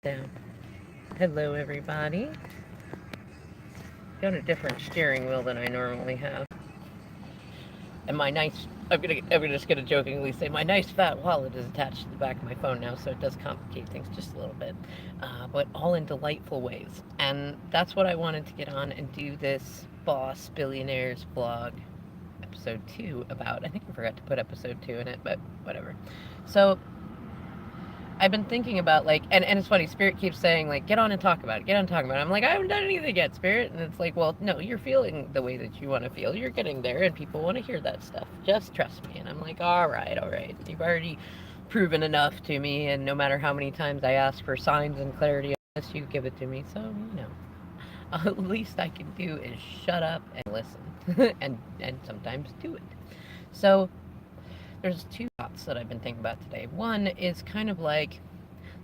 Down. Hello, everybody. Got a different steering wheel than I normally have. And my nice, I'm just gonna jokingly say my nice fat wallet is attached to the back of my phone now, so it does complicate things just a little bit, but all in delightful ways. And that's what I wanted to get on and do this Boss Billionaires vlog episode 2 about. I think I forgot to put episode 2 in it, but whatever. So I've been thinking about and it's funny, Spirit keeps saying like, get on and talk about it, get on and talk about it. I'm like, I haven't done anything yet, Spirit. And it's like, well, no, you're feeling the way that you want to feel. You're getting there and people want to hear that stuff. Just trust me. And I'm like, all right, all right. You've already proven enough to me. And no matter how many times I ask for signs and clarity on this, you give it to me. So, at least I can do is shut up and listen and sometimes do it. So there's two thoughts that I've been thinking about today. One is kind of like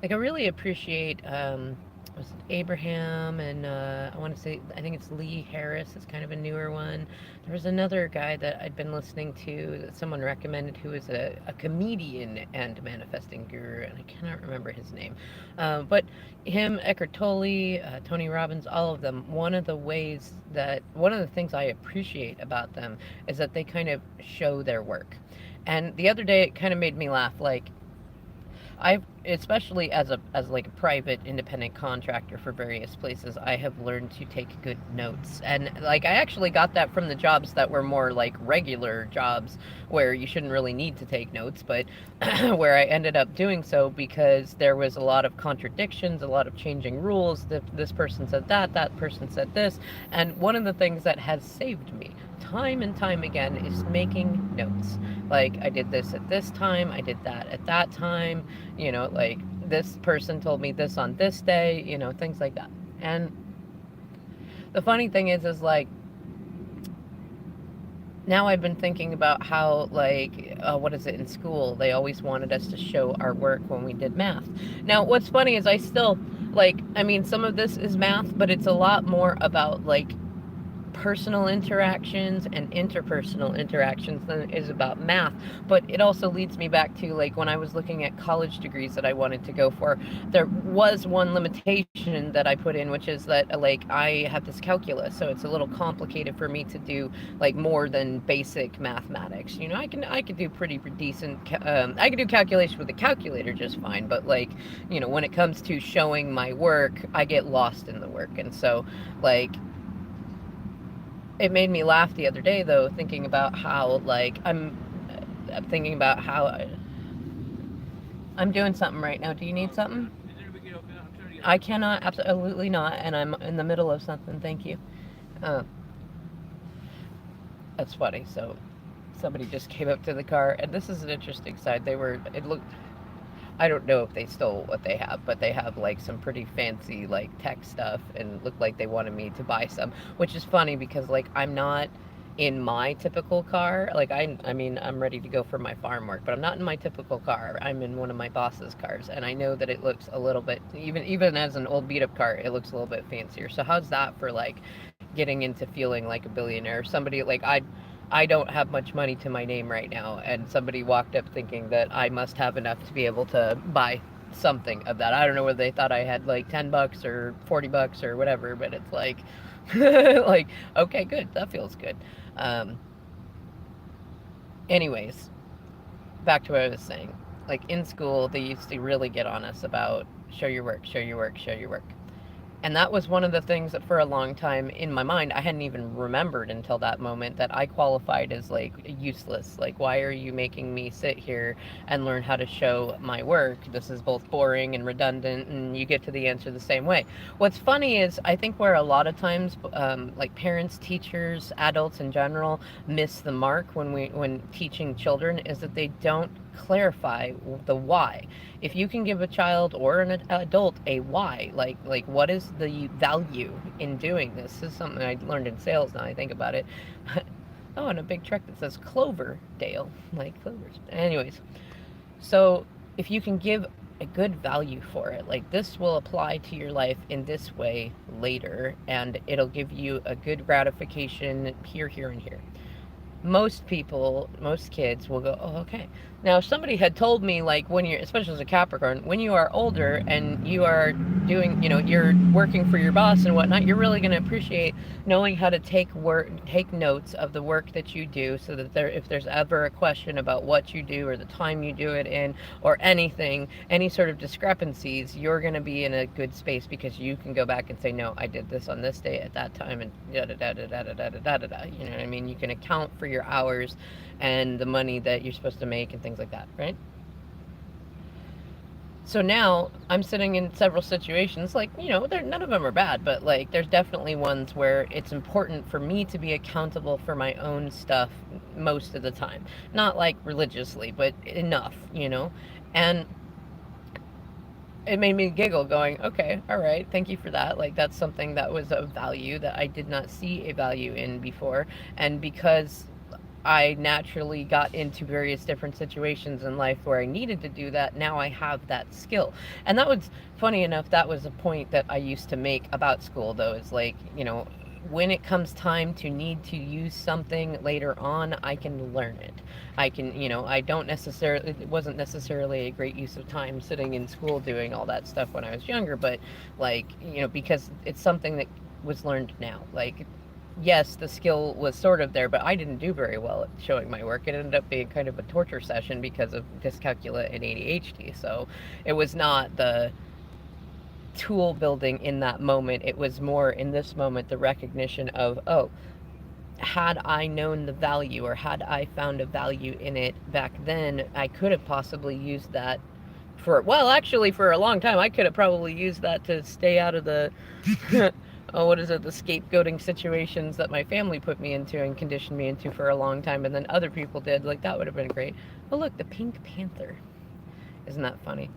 I really appreciate was it Abraham and I want to say I think it's Lee Harris. It's kind of a newer one. There was another guy that I'd been listening to that someone recommended who is a comedian and manifesting guru, and I cannot remember his name. But him, Eckhart Tolle, Tony Robbins, all of them. One of the things I appreciate about them is that they kind of show their work. And the other day, it kind of made me laugh. Like, I've especially as like a private independent contractor for various places, I have learned to take good notes. And like I actually got that from the jobs that were more like regular jobs where you shouldn't really need to take notes, but where I ended up doing so because there was a lot of contradictions, a lot of changing rules. This person said that person said this, and one of the things that has saved me time and time again is making notes. Like, I did this at this time, I did that at that time, like this person told me this on this day, things like that. And the funny thing is like, now I've been thinking about how, like, what is it, in school, they always wanted us to show our work when we did math. Now, what's funny is I still, like, I mean, some of this is math, but it's a lot more about, like, personal interactions and interpersonal interactions than it is about math. But it also leads me back to like when I was looking at college degrees that I wanted to go for, there was one limitation that I put in, which is that like I have dyscalculia, so it's a little complicated for me to do like more than basic mathematics. I can do pretty decent. I can do calculation with a calculator just fine, but like when it comes to showing my work, I get lost in the work, and so like it made me laugh the other day though, thinking about how like I'm thinking about how I'm doing something right now. Do you need something? I cannot, absolutely not, and I'm in the middle of something. Thank you. uh, that's funny. So somebody just came up to the car, and this is an interesting side. It looked, I don't know if they stole what they have, but they have like some pretty fancy like tech stuff, and looked like they wanted me to buy some, which is funny because like I'm not in my typical car. Like I mean, I'm ready to go for my farm work, but I'm not in my typical car. I'm in one of my boss's cars, and I know that it looks a little bit, even as an old beat up car, it looks a little bit fancier. So how's that for like getting into feeling like a billionaire? Somebody like I don't have much money to my name right now, and somebody walked up thinking that I must have enough to be able to buy something of that. I don't know whether they thought I had like $10 or $40 or whatever, but it's like, like, okay, good, that feels good. Um, Anyways, back to what I was saying. Like in school, they used to really get on us about show your work, show your work, show your work. And that was one of the things that for a long time in my mind I hadn't even remembered until that moment, that I qualified as like useless. Like, why are you making me sit here and learn how to show my work? This is both boring and redundant, and you get to the answer the same way. What's funny is I think where a lot of times like parents, teachers, adults in general miss the mark when teaching children is that they don't clarify the why. If you can give a child or an adult a why, like what is the value in doing this? This is something I learned in sales. Now I think about it. Oh, and a big truck that says Cloverdale, like clovers. Anyways, so if you can give a good value for it, like this will apply to your life in this way later, and it'll give you a good gratification here, here, and here. most people, most kids will go, oh, okay. Now, if somebody had told me, like, when you're, especially as a Capricorn, when you are older and you are doing, you're working for your boss and whatnot, you're really going to appreciate knowing how to take notes of the work that you do, so that if there's ever a question about what you do or the time you do it in or anything, any sort of discrepancies, you're going to be in a good space because you can go back and say, no, I did this on this day at that time, and da da da da da da da da da da. You know what I mean? You can account for your hours and the money that you're supposed to make and things like that, right? So now I'm sitting in several situations, like, none of them are bad, but like, there's definitely ones where it's important for me to be accountable for my own stuff most of the time. Not like religiously, but enough, And it made me giggle going, okay, all right, thank you for that. Like, that's something that was of value that I did not see a value in before. And because I naturally got into various different situations in life where I needed to do that, now I have that skill. And that was, funny enough, that was a point that I used to make about school, though, is like, when it comes time to need to use something later on, I can learn it. I can, I don't necessarily, it wasn't necessarily a great use of time sitting in school doing all that stuff when I was younger, but like, because it's something that was learned now. Like, yes, the skill was sort of there, but I didn't do very well at showing my work. It ended up being kind of a torture session because of dyscalculia and ADHD. So it was not the tool building in that moment. It was more in this moment the recognition of, oh, had I known the value, or had I found a value in it back then, I could have possibly used that actually, for a long time, I could have probably used that to stay out of the oh, what is it, the scapegoating situations that my family put me into and conditioned me into for a long time, and then other people did. Like, that would have been great. But look, the Pink Panther. Isn't that funny?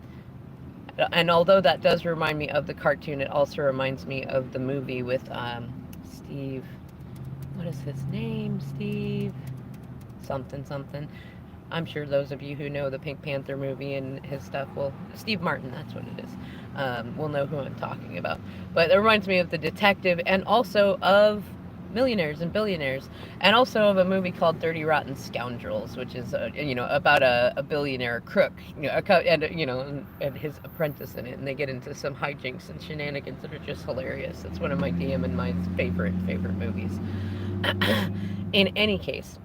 And although that does remind me of the cartoon, it also reminds me of the movie with Steve. What is his name? Steve something something. I'm sure those of you who know the Pink Panther movie and his stuff will, Steve Martin, that's what it is, will know who I'm talking about. But it reminds me of the detective, and also of Millionaires and Billionaires, and also of a movie called Dirty Rotten Scoundrels, which is about a billionaire crook, and his apprentice in it, and they get into some hijinks and shenanigans that are just hilarious. It's one of my DM and my favorite movies. In any case,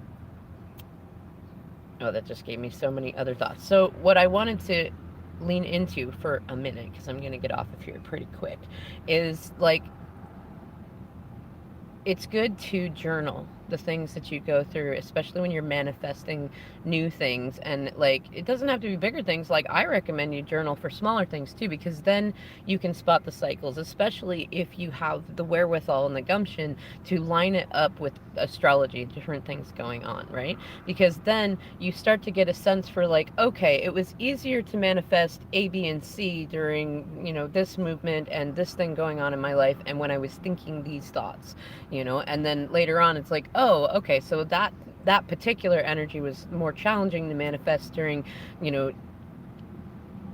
oh, that just gave me so many other thoughts. So what I wanted to lean into for a minute, because I'm going to get off of here pretty quick, is like, it's good to journal the things that you go through, especially when you're manifesting new things. And like, it doesn't have to be bigger things. Like, I recommend you journal for smaller things too, because then you can spot the cycles, especially if you have the wherewithal and the gumption to line it up with astrology, different things going on, right? Because then you start to get a sense for like, okay, it was easier to manifest A, B, and C during, this movement and this thing going on in my life, and when I was thinking these thoughts, and then later on it's like, oh, okay, so that particular energy was more challenging to manifest during,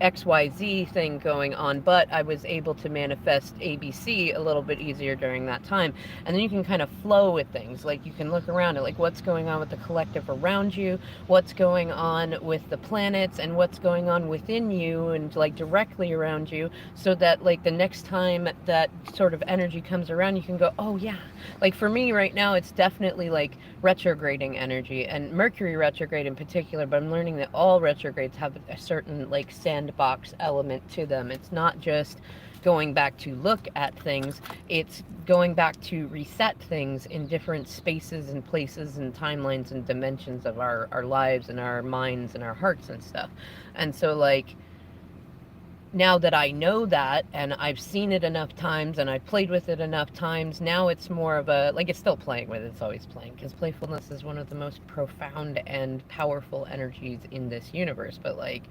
XYZ thing going on, but I was able to manifest ABC a little bit easier during that time. And then you can kind of flow with things. Like, you can look around at like what's going on with the collective around you, what's going on with the planets, and what's going on within you and like directly around you, so that like the next time that sort of energy comes around, you can go, oh yeah. Like, for me right now, it's definitely like retrograding energy, and Mercury retrograde in particular, but I'm learning that all retrogrades have a certain like sandbox element to them. It's not just going back to look at things, it's going back to reset things in different spaces and places and timelines and dimensions of our lives and our minds and our hearts and stuff. And so like, now that I know that, and I've seen it enough times, and I've played with it enough times, now it's more of a, like, it's still playing with it, it's always playing, because playfulness is one of the most profound and powerful energies in this universe. But like,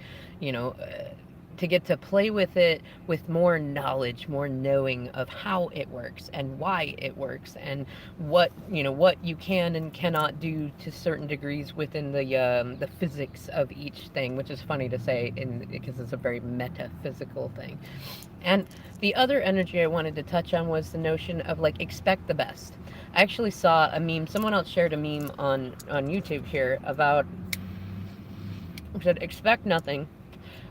to get to play with it with more knowledge, more knowing of how it works and why it works, and what, what you can and cannot do to certain degrees within the physics of each thing, which is funny to say because it's a very metaphysical thing. And the other energy I wanted to touch on was the notion of like expect the best. I actually saw a meme. Someone else shared a meme on YouTube here about, said expect nothing,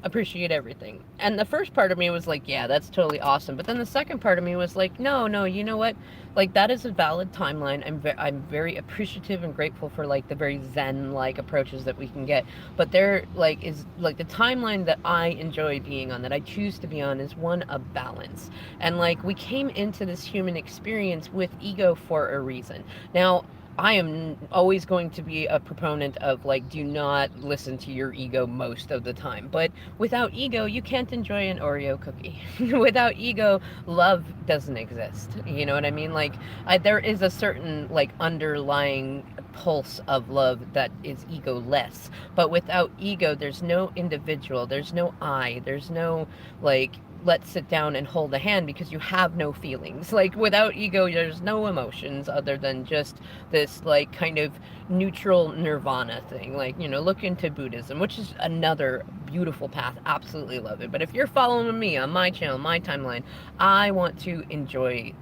appreciate everything. And the first part of me was like, yeah, that's totally awesome. But then the second part of me was like, no, you know what? Like, that is a valid timeline. I'm very appreciative and grateful for like the very Zen like approaches that we can get. But there like is like the timeline that I enjoy being on, that I choose to be on, is one of balance. And like we came into this human experience with ego for a reason. Now, I am always going to be a proponent of like, do not listen to your ego most of the time. But without ego, you can't enjoy an Oreo cookie. Without ego, love doesn't exist. You know what I mean? Like, there is a certain like underlying pulse of love that is ego-less. But without ego, there's no individual, there's no I, there's no like, let's sit down and hold a hand, because you have no feelings. Like without ego, there's no emotions other than just this like kind of neutral nirvana thing. Like, look into Buddhism, which is another beautiful path. Absolutely love it. But if you're following me on my channel, my timeline, I want to enjoy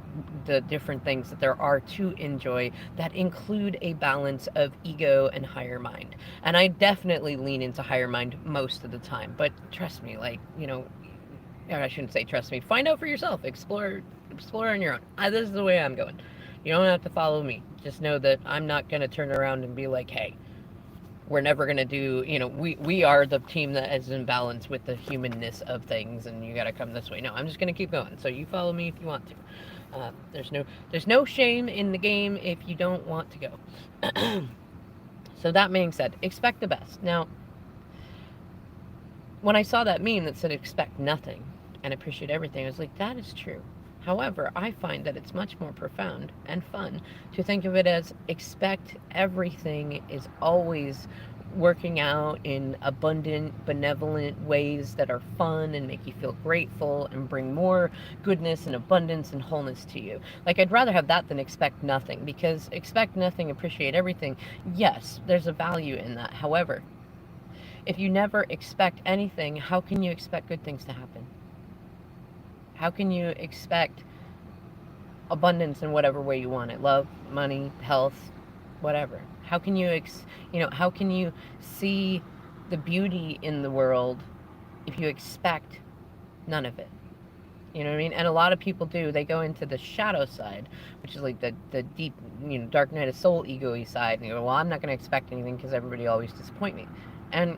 the different things that there are to enjoy that include a balance of ego and higher mind. And I definitely lean into higher mind most of the time. But trust me, like, or I shouldn't say trust me, find out for yourself, explore on your own. This is the way I'm going. You don't have to follow me. Just know that I'm not going to turn around and be like, hey, we're never going to do, we are the team that is in balance with the humanness of things, and you got to come this way. No, I'm just going to keep going. So you follow me if you want to. There's no shame in the game if you don't want to go. So that being said, expect the best. Now, when I saw that meme that said expect nothing and appreciate everything, I was like, that is true. However, I find that it's much more profound and fun to think of it as expect everything is always working out in abundant, benevolent ways that are fun and make you feel grateful and bring more goodness and abundance and wholeness to you. Like, I'd rather have that than expect nothing, because expect nothing, appreciate everything. Yes, there's a value in that. However, if you never expect anything, how can you expect good things to happen? How can you expect abundance in whatever way you want it? Love, money, health, whatever. How can you, how can you see the beauty in the world if you expect none of it? You know what I mean? And a lot of people do. They go into the shadow side, which is like the deep, dark night of soul, ego-y side. And you go, well, I'm not going to expect anything because everybody always disappoint me. And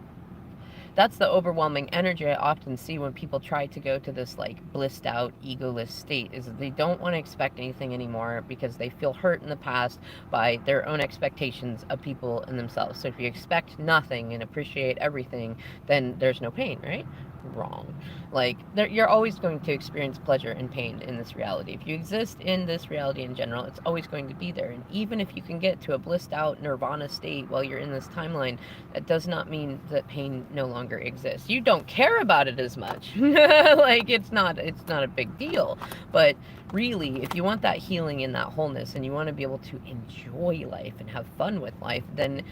that's the overwhelming energy I often see when people try to go to this like blissed out, egoless state, is that they don't want to expect anything anymore because they feel hurt in the past by their own expectations of people and themselves. So if you expect nothing and appreciate everything, then there's no pain, right? Wrong. Like, you're always going to experience pleasure and pain in this reality. If you exist in this reality in general, it's always going to be there. And even if you can get to a blissed out nirvana state while you're in this timeline, that does not mean that pain no longer exists. You don't care about it as much. Like, it's not a big deal. But really, if you want that healing and that wholeness, and you want to be able to enjoy life and have fun with life, then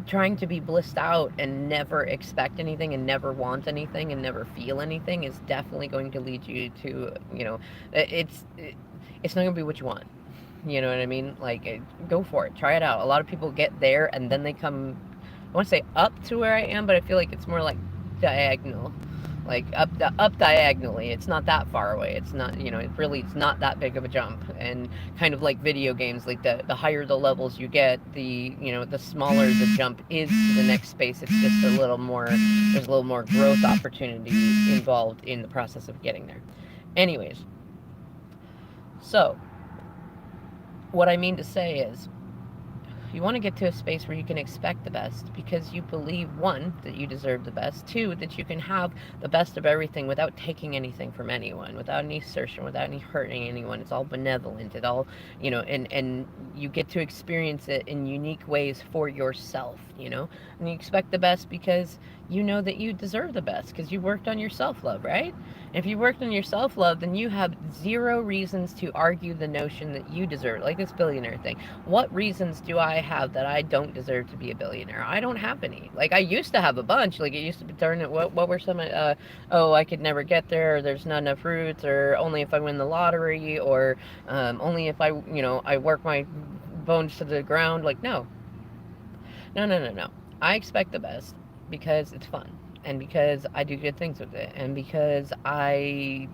trying to be blissed out and never expect anything and never want anything and never feel anything is definitely going to lead you to, it's not going to be what you want. You know what I mean? Like, go for it. Try it out. A lot of people get there and then they come, I want to say up to where I am, but I feel like it's more like diagonal. Like up diagonally. It's not that far away. It's not, it's not that big of a jump. And kind of like video games, like the higher the levels you get, the smaller the jump is to the next space. It's just there's a little more growth opportunity involved in the process of getting there. Anyways, so what I mean to say is, You want to get to a space where you can expect the best because you believe, one, that you deserve the best, two, that you can have the best of everything without taking anything from anyone, without any assertion, without any hurting anyone. It's all benevolent. It all, and you get to experience it in unique ways for yourself, and you expect the best because you know that you deserve the best because you worked on your self-love, right? If you worked on your self-love, then you have zero reasons to argue the notion that you deserve, like this billionaire thing. What reasons do I have that I don't deserve to be a billionaire? I don't have any. Like, I used to have a bunch. Like, it used to be what were some, oh, I could never get there, or there's not enough roots, or only if I win the lottery, or only if I work my bones to the ground. Like, no. No, no, no, no. I expect the best because it's fun and because I do good things with it and because I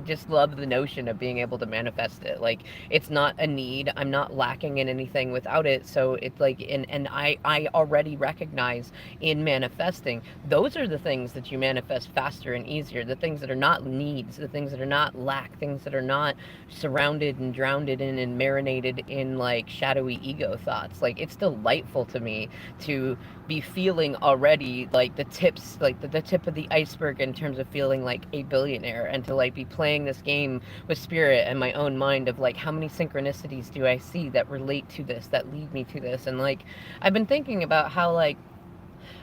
just love the notion of being able to manifest it. Like, it's not a need. I'm not lacking in anything without it. So it's like, and I already recognize in manifesting, those are the things that you manifest faster and easier. The things that are not needs, the things that are not lack, things that are not surrounded and drowned in and marinated in like shadowy ego thoughts. Like, it's delightful to me to be feeling already like the tips, like the tip of the iceberg in terms of feeling like a billionaire, and to like be playing this game with spirit and my own mind of like, how many synchronicities do I see that relate to this, that lead me to this. And like, I've been thinking about how, like,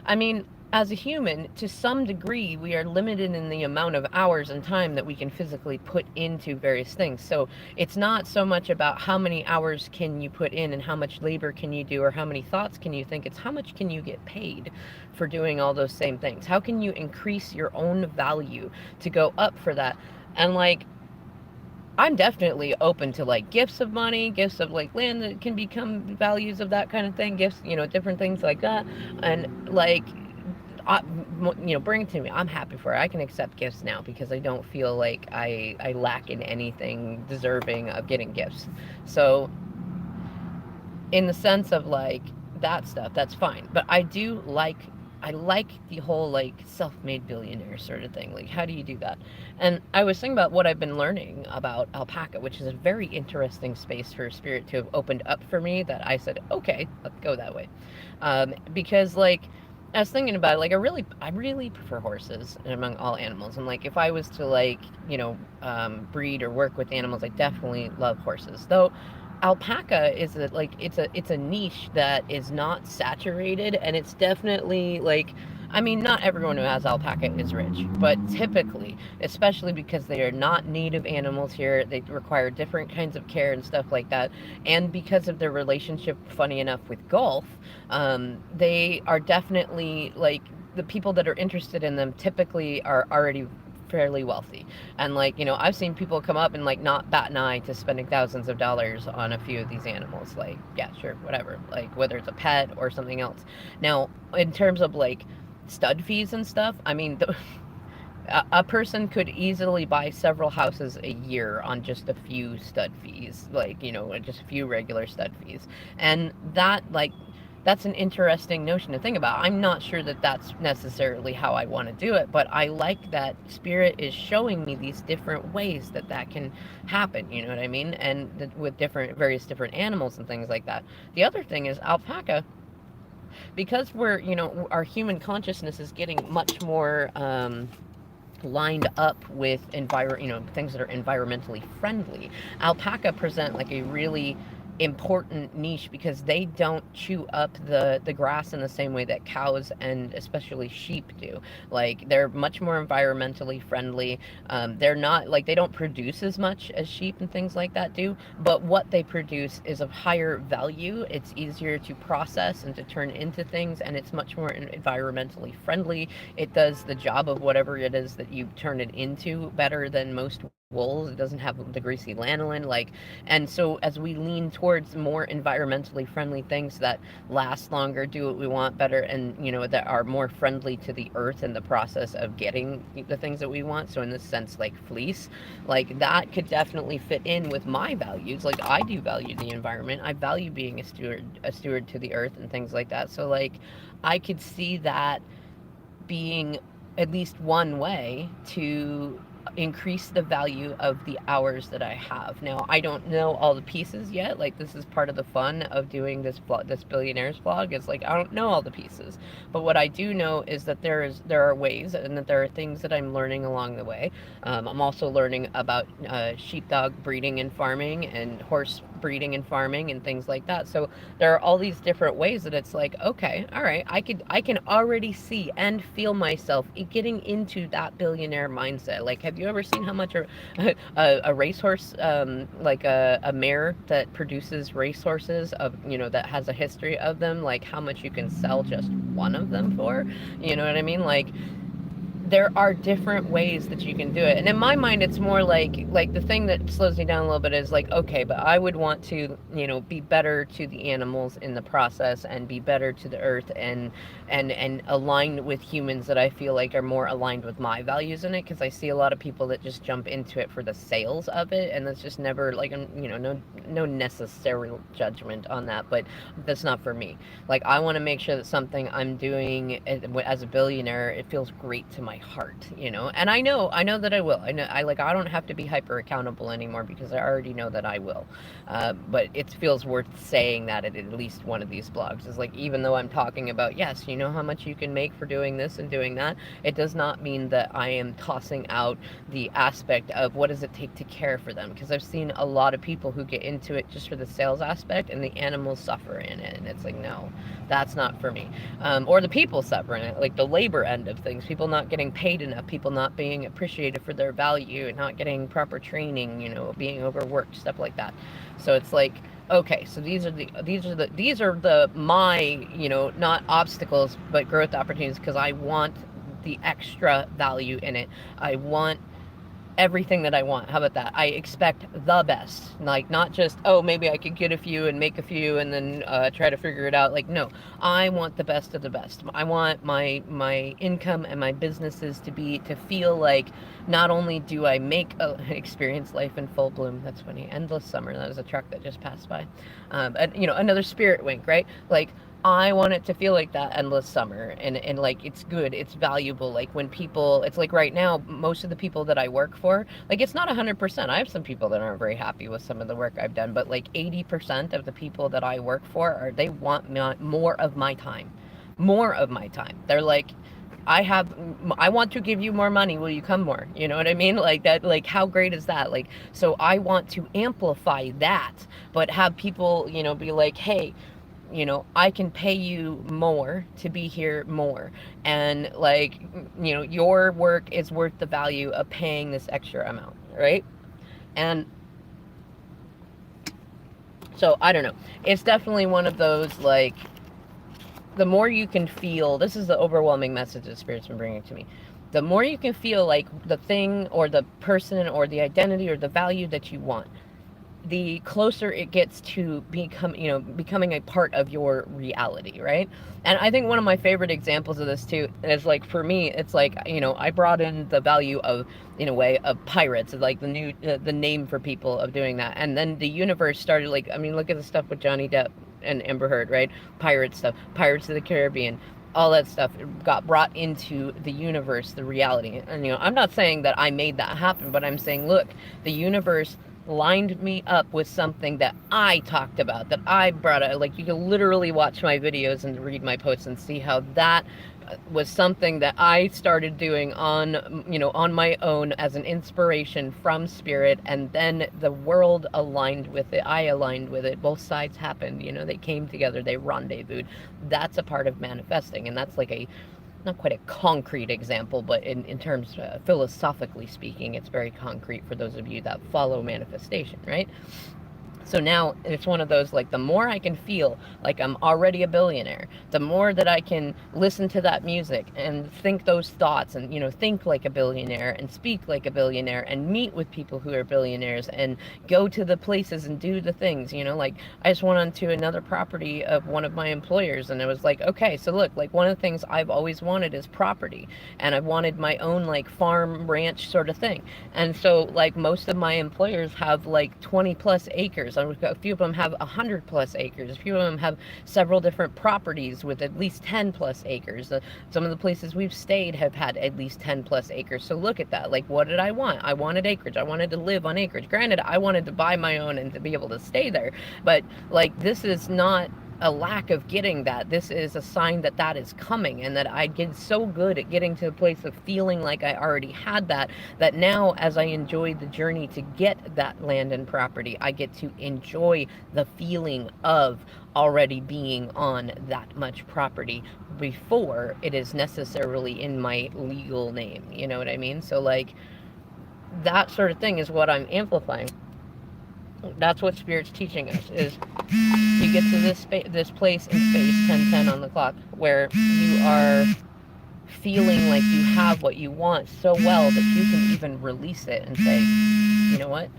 I mean, as a human, to some degree, we are limited in the amount of hours and time that we can physically put into various things. So it's not so much about how many hours can you put in and how much labor can you do or how many thoughts can you think. It's how much can you get paid for doing all those same things. How can you increase your own value to go up for that? And like, I'm definitely open to like gifts of money, gifts of like land that can become values of that kind of thing, gifts, different things like that. And like, bring it to me. I'm happy for it. I can accept gifts now because I don't feel like I lack in anything deserving of getting gifts. So in the sense of like that stuff, that's fine. But I like the whole like self-made billionaire sort of thing. Like, how do you do that? And I was thinking about what I've been learning about alpaca, which is a very interesting space for spirit to have opened up for me, that I said, okay, let's go that way. Because like, I was thinking about it, like, I really prefer horses among all animals. And like, if I was to like, breed or work with animals, I definitely love horses. Though alpaca is it's a niche that is not saturated, and it's definitely like, I mean, not everyone who has alpaca is rich, but typically, especially because they are not native animals here, they require different kinds of care and stuff like that. And because of their relationship, funny enough, with golf, they are definitely like, the people that are interested in them typically are already fairly wealthy. And like, I've seen people come up and like not bat an eye to spending thousands of dollars on a few of these animals. Like, yeah, sure, whatever. Like, whether it's a pet or something else. Now, in terms of like stud fees and stuff, I mean, a person could easily buy several houses a year on just a few stud fees, like, just a few regular stud fees. And that, like, that's an interesting notion to think about. I'm not sure that that's necessarily how I want to do it, but I like that spirit is showing me these different ways that that can happen, you know what I mean? And with various different animals and things like that. The other thing is alpaca, because our human consciousness is getting much more lined up with things that are environmentally friendly. Alpaca present like a really important niche because they don't chew up the grass in the same way that cows and especially sheep do. Like, they're much more environmentally friendly. They're not like, they don't produce as much as sheep and things like that do, but what they produce is of higher value. It's easier to process and to turn into things, and it's much more environmentally friendly. It does the job of whatever it is that you turn it into better than most wool. It doesn't have the greasy lanolin, and so as we lean towards more environmentally friendly things that last longer, do what we want better, and that are more friendly to the earth in the process of getting the things that we want. So in this sense, like fleece, like that could definitely fit in with my values. Like, I do value the environment. I value being a steward to the earth and things like that. So like, I could see that being at least one way to increase the value of the hours that I have. Now, I don't know all the pieces yet. Like, this is part of the fun of doing this this billionaires vlog. Is like, I don't know all the pieces, but what I do know is that there are ways, and that there are things that I'm learning along the way. I'm also learning about sheepdog breeding and farming, and horse breeding and farming, and things like that. So there are all these different ways that it's like, okay, all right, I can already see and feel myself getting into that billionaire mindset. Like, have you ever seen how much a racehorse, like a mare that produces racehorses of, that has a history of them, like how much you can sell just one of them for? You know what I mean? Like, there are different ways that you can do it. And in my mind, it's more like the thing that slows me down a little bit is like, okay, but I would want to, be better to the animals in the process, and be better to the earth, and aligned with humans that I feel like are more aligned with my values in it. Because I see a lot of people that just jump into it for the sales of it, and that's just never like, no necessary judgment on that, but that's not for me. Like, I want to make sure that something I'm doing as a billionaire, it feels great to my heart, and I know that I will. I don't have to be hyper accountable anymore, because I already know that I will. But it feels worth saying that at least one of these blogs is like, even though I'm talking about, yes, you know how much you can make for doing this and doing that, it does not mean that I am tossing out the aspect of what does it take to care for them, because I've seen a lot of people who get into it just for the sales aspect, and the animals suffer in it, and it's like, no, that's not for me. Or the people suffer in it, like the labor end of things, people not getting paid enough, people not being appreciated for their value, and not getting proper training, being overworked, stuff like that. So it's like, okay, so these are the my, not obstacles, but growth opportunities, because I want the extra value in it. I want everything that I want. How about that? I expect the best. Like, not just, oh, maybe I could get a few and make a few and then try to figure it out. Like, no, I want the best of the best. I want my income and my businesses to feel like, not only do I experience life in full bloom. That's funny. Endless summer. That was a truck that just passed by. And, another spirit wink, right? Like, I want it to feel like that endless summer, and like, it's good, it's valuable. Like, when people, it's like right now, most of the people that I work for, like, it's not 100%. I have some people that aren't very happy with some of the work I've done, but like 80% of the people that I work for they want more of my time. More of my time. They're like, I want to give you more money. Will you come more? You know what I mean? Like that, like, how great is that? Like, so I want to amplify that, but have people, be like, hey, I can pay you more to be here more. And like, your work is worth the value of paying this extra amount, right? And so, I don't know. It's definitely one of those, like, the more you can feel, this is the overwhelming message that Spirit's been bringing to me. The more you can feel like the thing or the person or the identity or the value that you want, the closer it gets to becoming a part of your reality, right? And I think one of my favorite examples of this too is, like, for me, it's like, I brought in the value of, in a way, of pirates, like the new the name for people of doing that, and then the universe started, like, I mean, look at the stuff with Johnny Depp and Amber Heard, right? Pirate stuff, Pirates of the Caribbean, all that stuff got brought into the universe, the reality. And I'm not saying that I made that happen, but I'm saying, look, the universe lined me up with something that I talked about, that I brought out. Like, you can literally watch my videos and read my posts and see how that was something that I started doing on my own as an inspiration from Spirit, and then the world aligned with it. I aligned with it. Both sides happened. They came together. They rendezvoused. That's a part of manifesting, and that's like not quite a concrete example, but in terms philosophically speaking, it's very concrete for those of you that follow manifestation, right? So now it's one of those, like, the more I can feel like I'm already a billionaire, the more that I can listen to that music and think those thoughts and, think like a billionaire and speak like a billionaire and meet with people who are billionaires and go to the places and do the things, like, I just went onto another property of one of my employers, and it was like, okay, so look, like, one of the things I've always wanted is property, and I wanted my own, like, farm ranch sort of thing. And so, like, most of my employers have like 20 plus acres. A few of them have 100 plus acres. A few of them have several different properties with at least 10 plus acres. Some of the places we've stayed have had at least 10 plus acres. So look at that. Like, what did I want? I wanted acreage. I wanted to live on acreage. Granted, I wanted to buy my own and to be able to stay there. But like, this is not a lack of getting that. This is a sign that that is coming, and that I get so good at getting to a place of feeling like I already had that, that now as I enjoy the journey to get that land and property, I get to enjoy the feeling of already being on that much property before it is necessarily in my legal name. You know what I mean? So like, that sort of thing is what I'm amplifying. That's what Spirit's teaching us, is you get to this place in space, 10:10 on the clock, where you are feeling like you have what you want so well that you can even release it and say, you know what?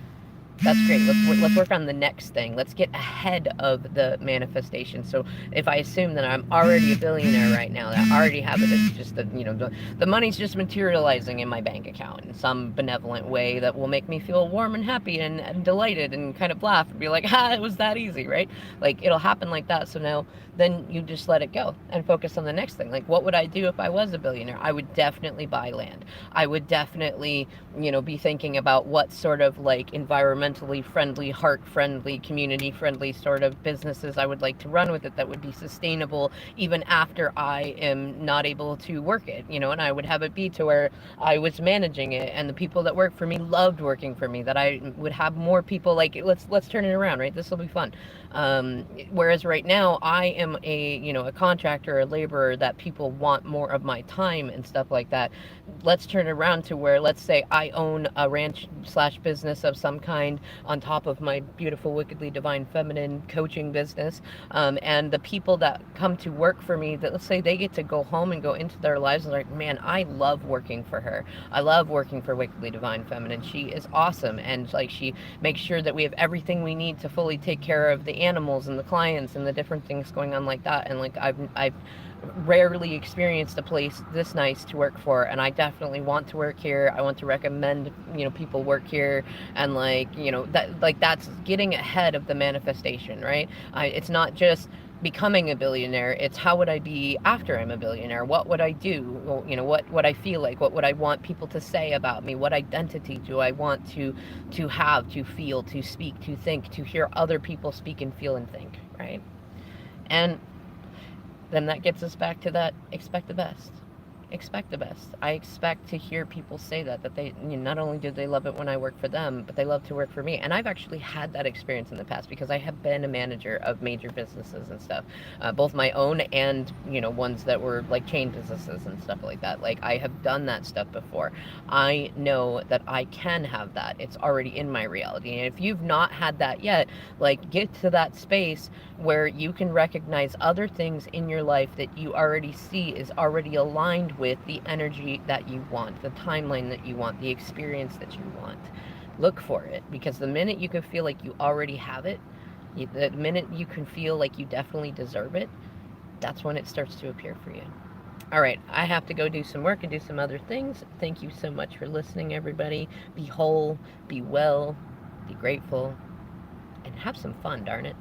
That's great. Let's work on the next thing. Let's get ahead of the manifestation. So if I assume that I'm already a billionaire right now, that I already have it, it's just that, you know, the money's just materializing in my bank account in some benevolent way that will make me feel warm and happy and delighted and kind of laugh and be like, it was that easy, right? Like, it'll happen like that. So now, then you just let it go and focus on the next thing. Like, what would I do if I was a billionaire? I would definitely buy land. I would definitely, you know, be thinking about what sort of like environmentally friendly, heart friendly, community friendly sort of businesses I would like to run with it that would be sustainable even after I am not able to work it, you know, and I would have it be to where I was managing it and the people that work for me loved working for me, that I would have more people like, let's turn it around, right? This will be fun. Whereas right now I am a contractor, a laborer that people want more of my time and stuff like that. Let's turn it around to where, let's say I own a ranch / business of some kind on top of my beautiful, wickedly divine feminine coaching business. And the people that come to work for me, that let's say they get to go home and go into their lives and like, man, I love working for her. I love working for Wickedly Divine Feminine. She is awesome. And like, she makes sure that we have everything we need to fully take care of the animals and the clients and the different things going on like that. And like, I've rarely experienced a place this nice to work for, and I definitely want to work here. I want to recommend, people work here, and that's getting ahead of the manifestation, right? It's not just becoming a billionaire, it's how would I be after I'm a billionaire? What would I do? Well, what would I feel like? What would I want people to say about me? What identity do I want to have, to feel, to speak, to think, to hear other people speak and feel and think, right? And then that gets us back to that, expect the best. Expect the best. I expect to hear people say that they, not only do they love it when I work for them, but they love to work for me. And I've actually had that experience in the past because I have been a manager of major businesses and stuff, both my own and, ones that were like chain businesses and stuff like that. Like, I have done that stuff before. I know that I can have that. It's already in my reality. And if you've not had that yet, like, get to that space where you can recognize other things in your life that you already see is already aligned with the energy that you want, the timeline that you want, the experience that you want. Look for it, because the minute you can feel like you already have it, the minute you can feel like you definitely deserve it, that's when it starts to appear for you. All right, I have to go do some work and do some other things. Thank you so much for listening, everybody. Be whole, be well, be grateful, and have some fun, darn it.